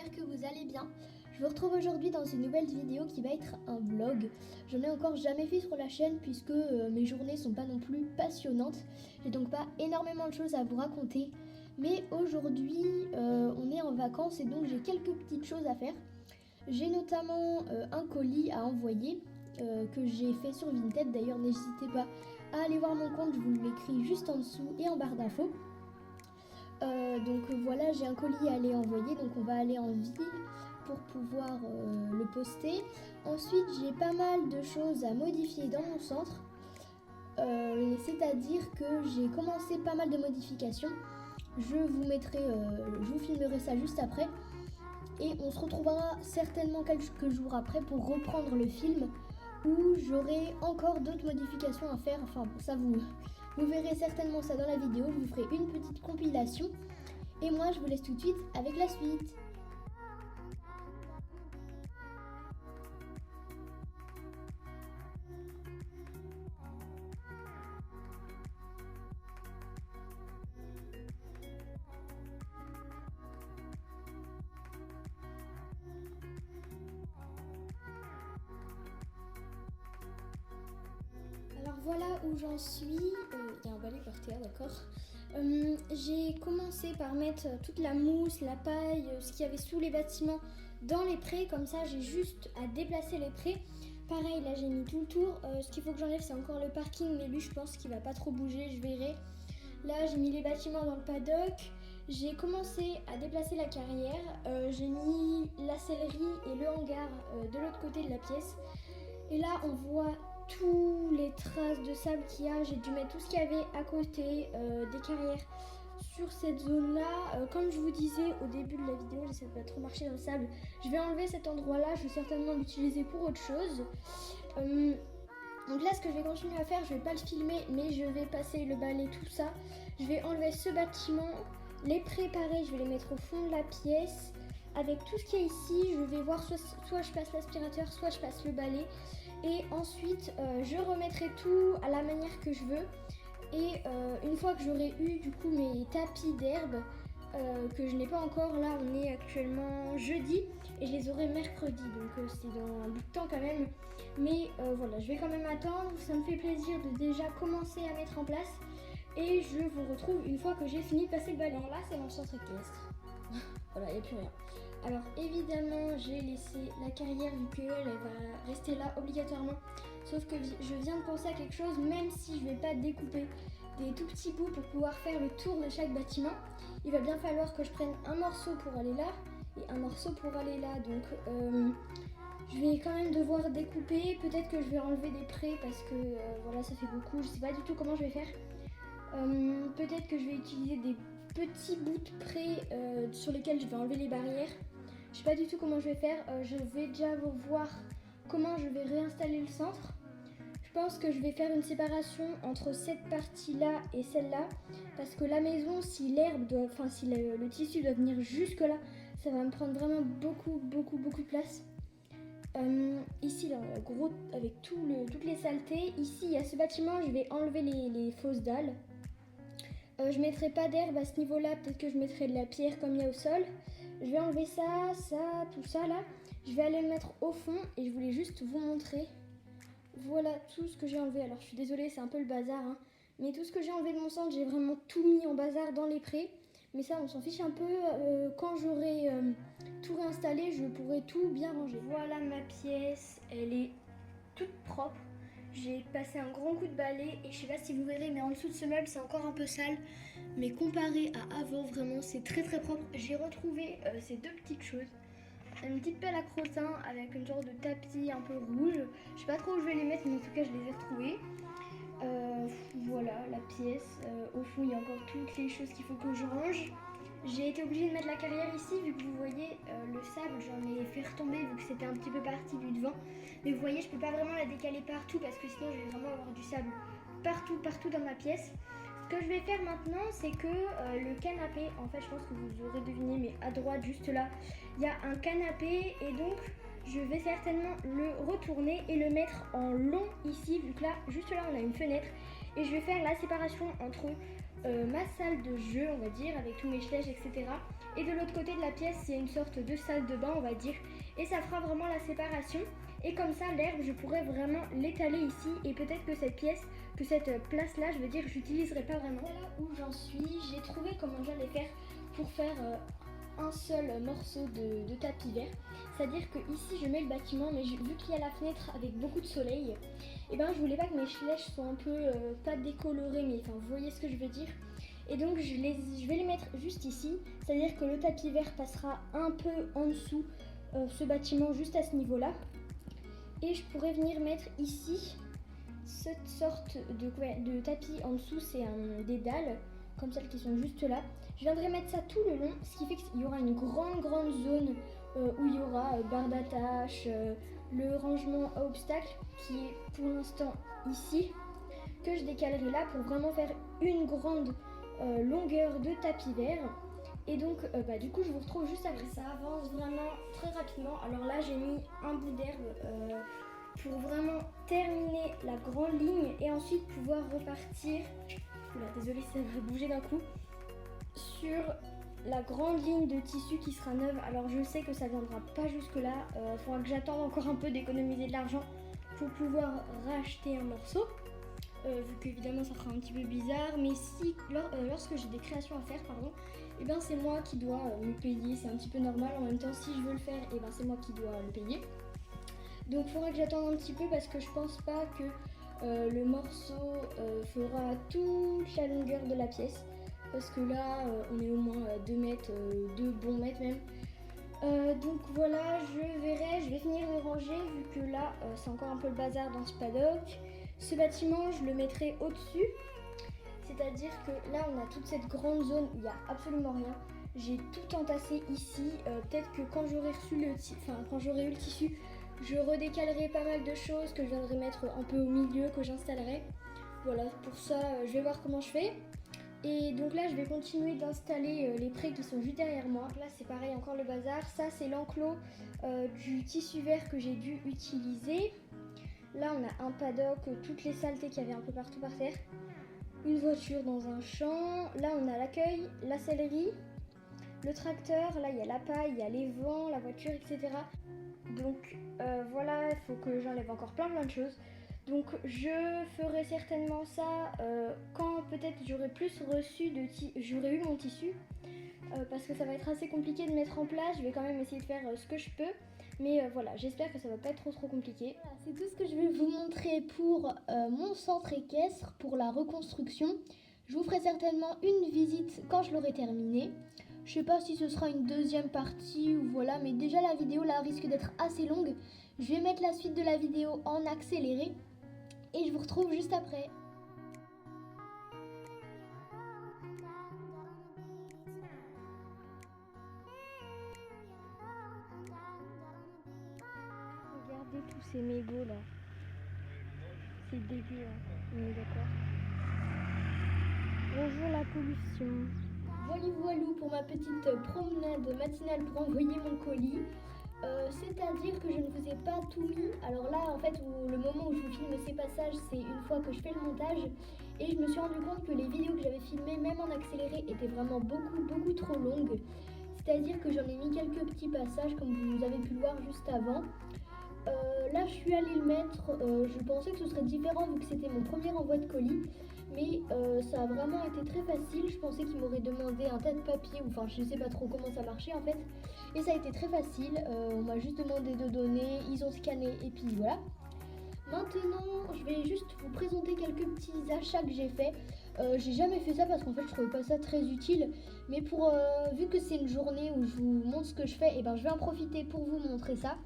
j'espère que vous allez bien. Je vous retrouve aujourd'hui dans une nouvelle vidéo qui va être un vlog. J'en ai encore jamais fait sur la chaîne puisque mes journées sont pas non plus passionnantes. J'ai donc pas énormément de choses à vous raconter. Mais aujourd'hui, on est en vacances et donc j'ai quelques petites choses à faire. J'ai notamment un colis à envoyer que j'ai fait sur Vinted. D'ailleurs, n'hésitez pas à aller voir mon compte, je vous l'écris juste en dessous et en barre d'infos. Donc voilà, j'ai un colis à aller envoyer, donc on va aller en ville pour pouvoir le poster. Ensuite, j'ai pas mal de choses à modifier dans mon centre, c'est-à-dire que j'ai commencé pas mal de modifications. Je vous filmerai ça juste après et on se retrouvera certainement quelques jours après pour reprendre le film où j'aurai encore d'autres modifications à faire. Enfin, pour ça, vous verrez certainement ça dans la vidéo. Je vous ferai une petite compilation. Et moi, je vous laisse tout de suite avec la suite. Alors voilà où j'en suis. Il y a un balai par terre, d'accord. J'ai commencé par mettre toute la mousse, la paille, ce qu'il y avait sous les bâtiments dans les prés. Comme ça, j'ai juste à déplacer les prés. Pareil, là j'ai mis tout le tour. Ce qu'il faut que j'enlève, c'est encore le parking, mais lui, je pense qu'il va pas trop bouger, je verrai. Là, j'ai mis les bâtiments dans le paddock. J'ai commencé à déplacer la carrière. J'ai mis la sellerie et le hangar de l'autre côté de la pièce. Et là, on voit tous les traces de sable qu'il y a. J'ai dû mettre tout ce qu'il y avait à côté des carrières sur cette zone là. Comme je vous disais au début de la vidéo, j'essaie de pas trop marcher dans le sable. Je vais enlever cet endroit là, je vais certainement l'utiliser pour autre chose. Donc là, ce que je vais continuer à faire, je vais pas le filmer, mais je vais passer le balai, tout ça. Je vais enlever ce bâtiment, les préparer, je vais les mettre au fond de la pièce. Avec tout ce qu'il y a ici, je vais voir soit je passe l'aspirateur, soit je passe le balai. Et ensuite, je remettrai tout à la manière que je veux. Et une fois que j'aurai eu du coup mes tapis d'herbe, que je n'ai pas encore, là on est actuellement jeudi et je les aurai mercredi. Donc c'est dans un bout de temps quand même. Mais voilà, je vais quand même attendre. Ça me fait plaisir de déjà commencer à mettre en place. Et je vous retrouve une fois que j'ai fini de passer le balai. Alors là, c'est mon centre équestre. Voilà, il n'y a plus rien. Alors évidemment, j'ai laissé la carrière vu qu'elle va rester là obligatoirement. Sauf que je viens de penser à quelque chose, même si je ne vais pas découper des tout petits bouts pour pouvoir faire le tour de chaque bâtiment. Il va bien falloir que je prenne un morceau pour aller là et un morceau pour aller là. Donc je vais quand même devoir découper. Peut-être que je vais enlever des prés parce que voilà, ça fait beaucoup. Je ne sais pas du tout comment je vais faire. Peut-être que je vais utiliser des petits bouts de près sur lesquels je vais enlever les barrières. Je sais pas du tout comment je vais faire. Je vais déjà voir comment je vais réinstaller le centre. Je pense que je vais faire une séparation entre cette partie là et celle-là parce que la maison, si le tissu doit venir jusque là, ça va me prendre vraiment beaucoup de place. Ici là, gros, avec toutes les saletés. Ici il y a ce bâtiment, je vais enlever les fausses dalles. Je mettrai pas d'herbe à ce niveau-là, peut-être que je mettrai de la pierre comme il y a au sol. Je vais enlever ça, tout ça là. Je vais aller le mettre au fond et je voulais juste vous montrer. Voilà tout ce que j'ai enlevé. Alors je suis désolée, c'est un peu le bazar, hein. Mais tout ce que j'ai enlevé de mon centre, j'ai vraiment tout mis en bazar dans les prés. Mais ça, on s'en fiche un peu. Quand j'aurai tout réinstallé, je pourrai tout bien ranger. Voilà ma pièce, elle est toute propre. J'ai passé un grand coup de balai et je sais pas si vous verrez, mais en dessous de ce meuble c'est encore un peu sale. Mais comparé à avant, vraiment c'est très propre. J'ai retrouvé ces deux petites choses. Une petite pelle à crottin avec une sorte de tapis un peu rouge. Je sais pas trop où je vais les mettre, mais en tout cas je les ai retrouvés. Voilà la pièce. Au fond il y a encore toutes les choses qu'il faut que je range. J'ai été obligée de mettre la carrière ici vu que vous voyez le sable, j'en ai fait retomber vu que c'était un petit peu parti du devant. Mais vous voyez, je peux pas vraiment la décaler partout parce que sinon je vais vraiment avoir du sable partout dans ma pièce. Ce que je vais faire maintenant, c'est que le canapé, en fait je pense que vous aurez deviné, mais à droite juste là, il y a un canapé et donc je vais certainement le retourner et le mettre en long ici vu que là, juste là on a une fenêtre. Et je vais faire la séparation entre ma salle de jeu, on va dire, avec tous mes flèches, etc. Et de l'autre côté de la pièce, il y a une sorte de salle de bain, on va dire. Et ça fera vraiment la séparation. Et comme ça, l'herbe, je pourrais vraiment l'étaler ici. Et peut-être que cette pièce, que cette place-là, je veux dire, j'utiliserai pas vraiment. Voilà où j'en suis. J'ai trouvé comment j'allais faire pour faire un seul morceau de tapis vert. C'est-à-dire que ici, je mets le bâtiment, mais vu qu'il y a la fenêtre avec beaucoup de soleil, et ben je voulais pas que mes flèches soient un peu pas décolorées, mais enfin vous voyez ce que je veux dire. Et donc je vais les mettre juste ici, c'est-à-dire que le tapis vert passera un peu en dessous ce bâtiment, juste à ce niveau-là. Et je pourrais venir mettre ici cette sorte de tapis en dessous, c'est des dalles, comme celles qui sont juste là. Je viendrai mettre ça tout le long, ce qui fait qu'il y aura une grande zone où il y aura barre d'attache, le rangement à obstacles qui est pour l'instant ici, que je décalerai là pour vraiment faire une grande longueur de tapis vert. Et donc du coup je vous retrouve juste après. Ça avance vraiment très rapidement. Alors là j'ai mis un bout d'herbe pour vraiment terminer la grande ligne et ensuite pouvoir repartir, oula désolée ça va bouger d'un coup, sur la grande ligne de tissu qui sera neuve. Alors je sais que ça viendra pas jusque là, il faudra que j'attende encore un peu d'économiser de l'argent pour pouvoir racheter un morceau, vu qu'évidemment ça fera un petit peu bizarre, mais si lorsque j'ai des créations à faire, et ben c'est moi qui dois me payer, c'est un petit peu normal. En même temps si je veux le faire, et ben c'est moi qui dois le payer. Donc il faudra que j'attende un petit peu parce que je pense pas que le morceau fera toute la longueur de la pièce. Parce que là, on est au moins 2 mètres, 2 bons mètres même. Donc voilà, je vais finir de ranger vu que là, c'est encore un peu le bazar dans ce paddock. Ce bâtiment, je le mettrai au-dessus. C'est-à-dire que là, on a toute cette grande zone où il n'y a absolument rien. J'ai tout entassé ici. Peut-être que quand j'aurai eu le tissu, je redécalerai pas mal de choses que je viendrai mettre un peu au milieu, que j'installerai. Voilà, pour ça, je vais voir comment je fais. Et donc là je vais continuer d'installer les prés qui sont juste derrière moi. Là c'est pareil, encore le bazar. Ça c'est l'enclos du tissu vert que j'ai dû utiliser. Là on a un paddock, toutes les saletés qu'il y avait un peu partout par terre. Une voiture dans un champ. Là on a l'accueil, la sellerie, le tracteur. Là il y a la paille, il y a les vents, la voiture, etc. Donc voilà, il faut que j'enlève encore plein de choses. Donc je ferai certainement ça quand peut-être j'aurai j'aurai eu mon tissu, parce que ça va être assez compliqué de mettre en place. Je vais quand même essayer de faire ce que je peux, mais voilà, j'espère que ça va pas être trop compliqué. Voilà, c'est tout ce que je vais vous montrer pour mon centre équestre, pour la reconstruction. Je vous ferai certainement une visite quand je l'aurai terminé. Je sais pas si ce sera une deuxième partie ou voilà, mais déjà la vidéo là risque d'être assez longue. Je vais mettre la suite de la vidéo en accéléré. Et je vous retrouve juste après. Regardez tous ces mégots là. C'est dégueu, hein. On est d'accord. Bonjour la pollution. Voilou pour ma petite promenade matinale pour envoyer mon colis. C'est-à-dire que je ne vous ai pas tout mis. Alors là, en fait, le moment où je vous filme ces passages, c'est une fois que je fais le montage. Et je me suis rendu compte que les vidéos que j'avais filmées, même en accéléré, étaient vraiment beaucoup trop longues. C'est-à-dire que j'en ai mis quelques petits passages, comme vous avez pu le voir juste avant. Là, je suis allée le mettre. Je pensais que ce serait différent vu que c'était mon premier envoi de colis. Mais ça a vraiment été très facile. Je pensais qu'il m'aurait demandé un tas de papiers, enfin je sais pas trop comment ça marchait en fait. Et ça a été très facile, on m'a juste demandé de donner, ils ont scanné et puis voilà. Maintenant je vais juste vous présenter quelques petits achats que j'ai fait. J'ai jamais fait ça parce qu'en fait je trouvais pas ça très utile. Mais vu que c'est une journée où je vous montre ce que je fais, et ben je vais en profiter pour vous montrer ça.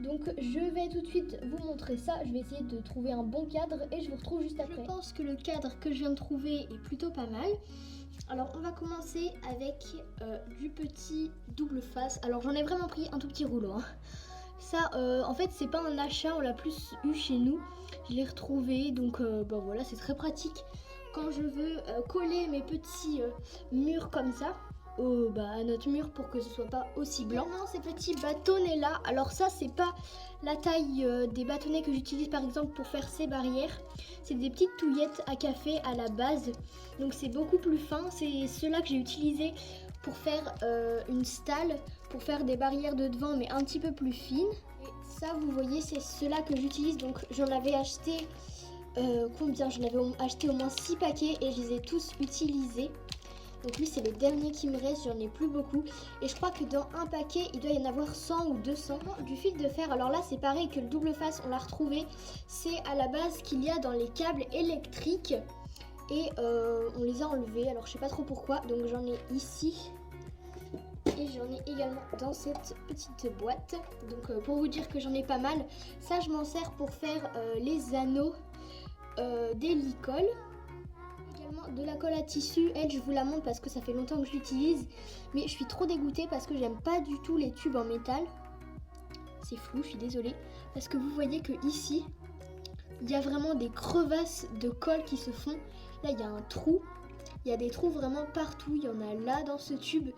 Donc je vais tout de suite vous montrer ça, je vais essayer de trouver un bon cadre et je vous retrouve juste après. Je pense que le cadre que je viens de trouver est plutôt pas mal. Alors on va commencer avec du petit double face. Alors j'en ai vraiment pris un tout petit rouleau, hein. Ça en fait c'est pas un achat, on l'a plus eu chez nous. Je l'ai retrouvé donc voilà, c'est très pratique quand je veux coller mes petits murs comme ça à notre mur pour que ce soit pas aussi blanc. Maintenant ces petits bâtonnets là, alors ça c'est pas la taille des bâtonnets que j'utilise par exemple pour faire ces barrières. C'est des petites touillettes à café à la base. Donc c'est beaucoup plus fin. C'est ceux-là que j'ai utilisé pour faire une stalle, pour faire des barrières de devant mais un petit peu plus fines. Et ça vous voyez c'est ceux-là que j'utilise. Donc j'en avais acheté combien? J'en avais acheté au moins 6 paquets et je les ai tous utilisés. Donc lui c'est le dernier qui me reste, j'en ai plus beaucoup. Et je crois que dans un paquet il doit y en avoir 100 ou 200. Du fil de fer, alors là c'est pareil que le double face, on l'a retrouvé. C'est à la base qu'il y a dans les câbles électriques. Et on les a enlevés, alors je sais pas trop pourquoi. Donc j'en ai ici. Et j'en ai également dans cette petite boîte. Donc pour vous dire que j'en ai pas mal. Ça je m'en sers pour faire les anneaux des licoles. De la colle à tissu, elle je vous la montre parce que ça fait longtemps que je l'utilise, mais je suis trop dégoûtée parce que j'aime pas du tout les tubes en métal. C'est flou, je suis désolée, parce que vous voyez que ici il y a vraiment des crevasses de colle qui se font. Là il y a un trou, il y a des trous vraiment partout, il y en a là dans ce tube.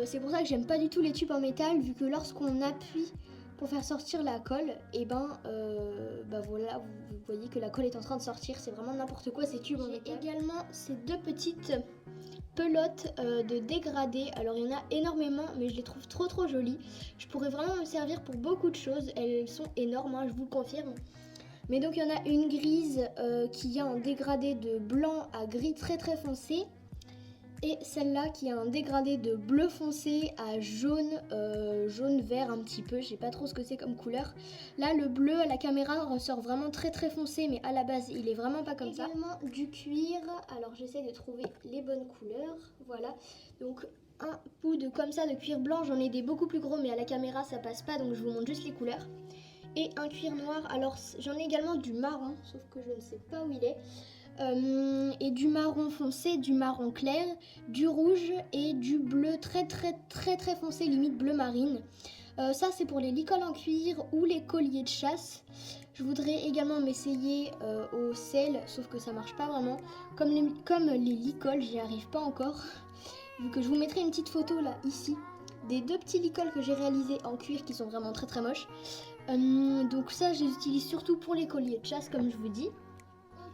C'est pour ça que j'aime pas du tout les tubes en métal, vu que lorsqu'on appuie pour faire sortir la colle, et voilà, vous voyez que la colle est en train de sortir, c'est vraiment n'importe quoi ces tubes en métal. Également ces deux petites pelotes de dégradé, alors il y en a énormément mais je les trouve trop jolies. Je pourrais vraiment me servir pour beaucoup de choses, elles sont énormes, hein, je vous le confirme. Mais donc il y en a une grise qui a un dégradé de blanc à gris très foncé. Et celle-là qui a un dégradé de bleu foncé à jaune, jaune vert un petit peu, je sais pas trop ce que c'est comme couleur. Là le bleu à la caméra ressort vraiment très foncé, mais à la base il est vraiment pas comme ça. Également du cuir, alors j'essaie de trouver les bonnes couleurs, voilà. Donc un bout de comme ça de cuir blanc, j'en ai des beaucoup plus gros mais à la caméra ça passe pas, donc je vous montre juste les couleurs. Et un cuir noir, alors j'en ai également du marron, sauf que je ne sais pas où il est. Et du marron foncé, du marron clair, du rouge et du bleu très foncé, limite bleu marine. Ça c'est pour les licoles en cuir ou les colliers de chasse. Je voudrais également m'essayer au sel, sauf que ça marche pas vraiment. Comme les licoles, j'y arrive pas encore. Vu que je vous mettrai une petite photo là, ici, des deux petits licoles que j'ai réalisés en cuir qui sont vraiment très moches. Donc ça je les utilise surtout pour les colliers de chasse comme je vous dis.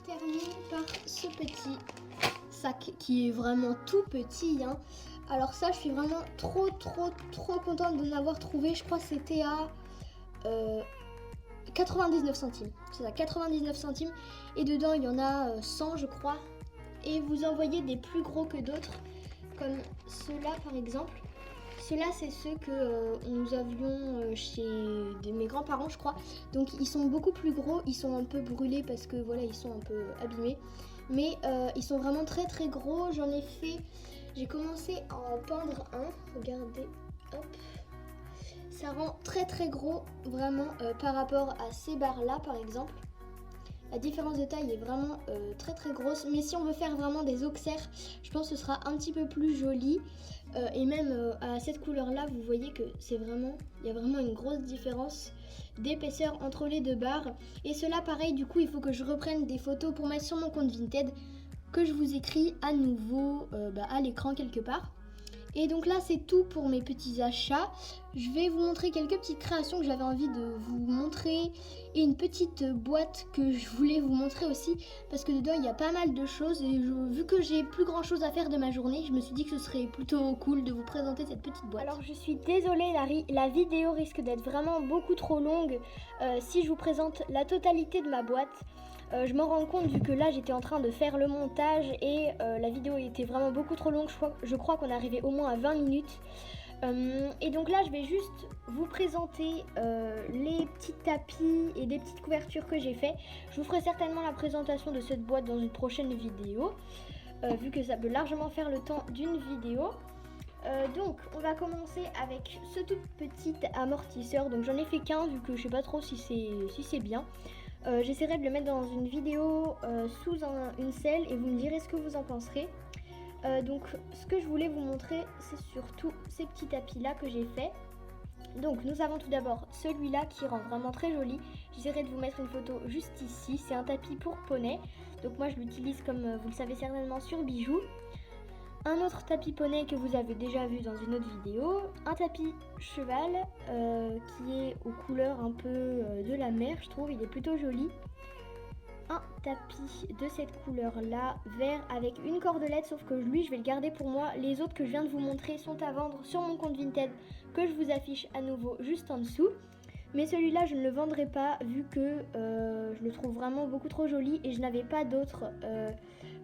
Termine par ce petit sac qui est vraiment tout petit, hein. Alors ça je suis vraiment trop contente de l'avoir trouvé. Je crois que c'était à 99 centimes. C'est ça, 99 centimes. Et dedans il y en a 100 je crois. Et vous en voyez des plus gros que d'autres, comme ceux-là par exemple. Ceux-là, c'est ceux que nous avions chez mes grands-parents, je crois. Donc, ils sont beaucoup plus gros. Ils sont un peu brûlés parce que, voilà, ils sont un peu abîmés. Mais ils sont vraiment très gros. J'en ai fait... J'ai commencé à en peindre un. Regardez, hop. Ça rend très gros, vraiment, par rapport à ces barres-là, par exemple. La différence de taille est vraiment très grosse. Mais si on veut faire vraiment des auxerres, je pense que ce sera un petit peu plus joli. Et même à cette couleur là vous voyez que c'est vraiment, il y a vraiment une grosse différence d'épaisseur entre les deux barres. Et cela pareil, du coup il faut que je reprenne des photos pour mettre sur mon compte Vinted, que je vous écris à nouveau à l'écran quelque part. Et donc là c'est tout pour mes petits achats. Je vais vous montrer quelques petites créations que j'avais envie de vous montrer, et une petite boîte que je voulais vous montrer aussi parce que dedans il y a pas mal de choses, et vu que j'ai plus grand chose à faire de ma journée, je me suis dit que ce serait plutôt cool de vous présenter cette petite boîte. Alors je suis désolée, la vidéo risque d'être vraiment beaucoup trop longue si je vous présente la totalité de ma boîte. Je m'en rends compte vu que là j'étais en train de faire le montage et la vidéo était vraiment beaucoup trop longue. Je crois qu'on est arrivé au moins à 20 minutes. Et donc là je vais juste vous présenter les petits tapis et des petites couvertures que j'ai fait. Je vous ferai certainement la présentation de cette boîte dans une prochaine vidéo, vu que ça peut largement faire le temps d'une vidéo. Donc on va commencer avec ce tout petit amortisseur. Donc j'en ai fait qu'un vu que je sais pas trop si c'est bien. J'essaierai de le mettre dans une vidéo sous une selle et vous me direz ce que vous en penserez. Donc ce que je voulais vous montrer, c'est surtout ces petits tapis là que j'ai fait. Donc nous avons tout d'abord celui-là qui rend vraiment très joli. J'essaierai de vous mettre une photo juste ici. C'est un tapis pour poney. Donc moi je l'utilise comme vous le savez certainement sur bijoux. Un autre tapis poney que vous avez déjà vu dans une autre vidéo. Un tapis cheval qui est aux couleurs un peu de la mer, je trouve. Il est plutôt joli. un tapis de cette couleur là, vert avec une cordelette, sauf que lui je vais le garder pour moi. Les autres que je viens de vous montrer sont à vendre sur mon compte Vinted que je vous affiche à nouveau juste en dessous. Mais celui-là je ne le vendrai pas vu que je le trouve vraiment beaucoup trop joli et je n'avais pas d'autres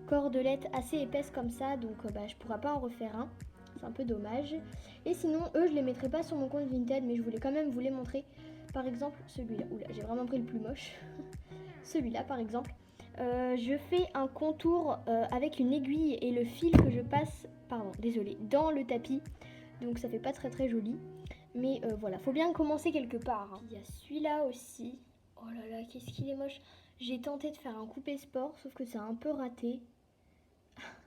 cordelettes assez épaisses comme ça, donc je pourrais pas en refaire un. C'est un peu dommage. Et sinon eux je les mettrai pas sur mon compte Vinted, mais je voulais quand même vous les montrer. Par exemple celui-là, oula j'ai vraiment pris le plus moche. Celui-là par exemple, je fais un contour avec une aiguille et le fil que je passe, dans le tapis. Donc ça fait pas très joli. Mais voilà, faut bien commencer quelque part. Hein. Il y a celui-là aussi. Oh là là, qu'est-ce qu'il est moche. J'ai tenté de faire un coupé sport, sauf que c'est un peu raté.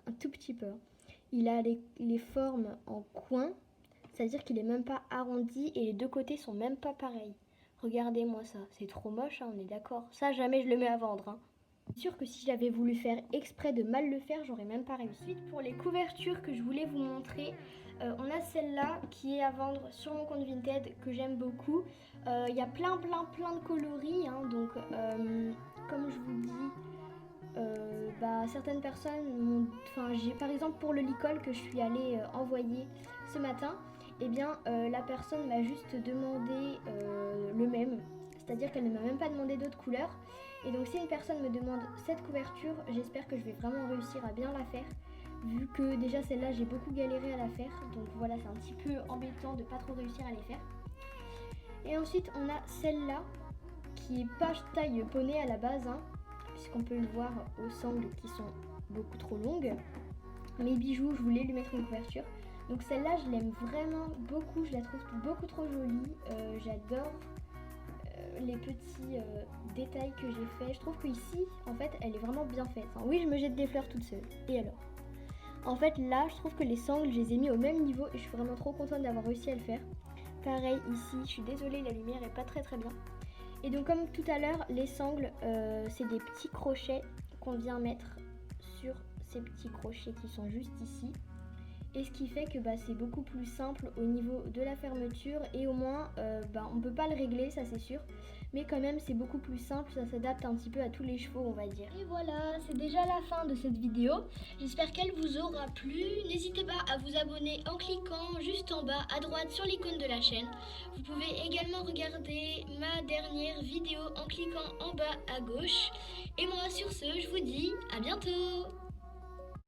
Un tout petit peu. Il a les formes en coin, c'est-à-dire qu'il est même pas arrondi et les deux côtés sont même pas pareils. Regardez-moi ça, c'est trop moche, hein, on est d'accord. Ça, jamais je le mets à vendre. Hein. C'est sûr que si j'avais voulu faire exprès de mal le faire, j'aurais même pas réussi. Ensuite, pour les couvertures que je voulais vous montrer, on a celle-là qui est à vendre sur mon compte Vinted que j'aime beaucoup. Il y a plein de coloris, hein, donc comme je vous dis, certaines personnes j'ai par exemple pour le licol que je suis allée envoyer ce matin, eh bien la personne m'a juste demandé le même, c'est-à-dire qu'elle ne m'a même pas demandé d'autres couleurs. Et donc si une personne me demande cette couverture, j'espère que je vais vraiment réussir à bien la faire, vu que déjà celle-là j'ai beaucoup galéré à la faire, donc voilà, c'est un petit peu embêtant de pas trop réussir à les faire. Et ensuite on a celle-là qui est pas taille poney à la base, hein, puisqu'on peut le voir aux sangles qui sont beaucoup trop longues. Mes bijoux, je voulais lui mettre une couverture. Donc celle-là, je l'aime vraiment beaucoup, je la trouve beaucoup trop jolie. J'adore les petits détails que j'ai fait. Je trouve qu'ici, en fait, elle est vraiment bien faite. Enfin, oui, je me jette des fleurs toute seule. Et alors? En fait, là, je trouve que les sangles, je les ai mis au même niveau et je suis vraiment trop contente d'avoir réussi à le faire. Pareil ici, je suis désolée, la lumière est pas très bien. Et donc comme tout à l'heure, les sangles, c'est des petits crochets qu'on vient mettre sur ces petits crochets qui sont juste ici. Et ce qui fait que c'est beaucoup plus simple au niveau de la fermeture et au moins on peut pas le régler, ça c'est sûr. Mais quand même c'est beaucoup plus simple, ça s'adapte un petit peu à tous les chevaux on va dire. Et voilà, c'est déjà la fin de cette vidéo. J'espère qu'elle vous aura plu. N'hésitez pas à vous abonner en cliquant juste en bas à droite sur l'icône de la chaîne. Vous pouvez également regarder ma dernière vidéo en cliquant en bas à gauche. Et moi sur ce, je vous dis à bientôt.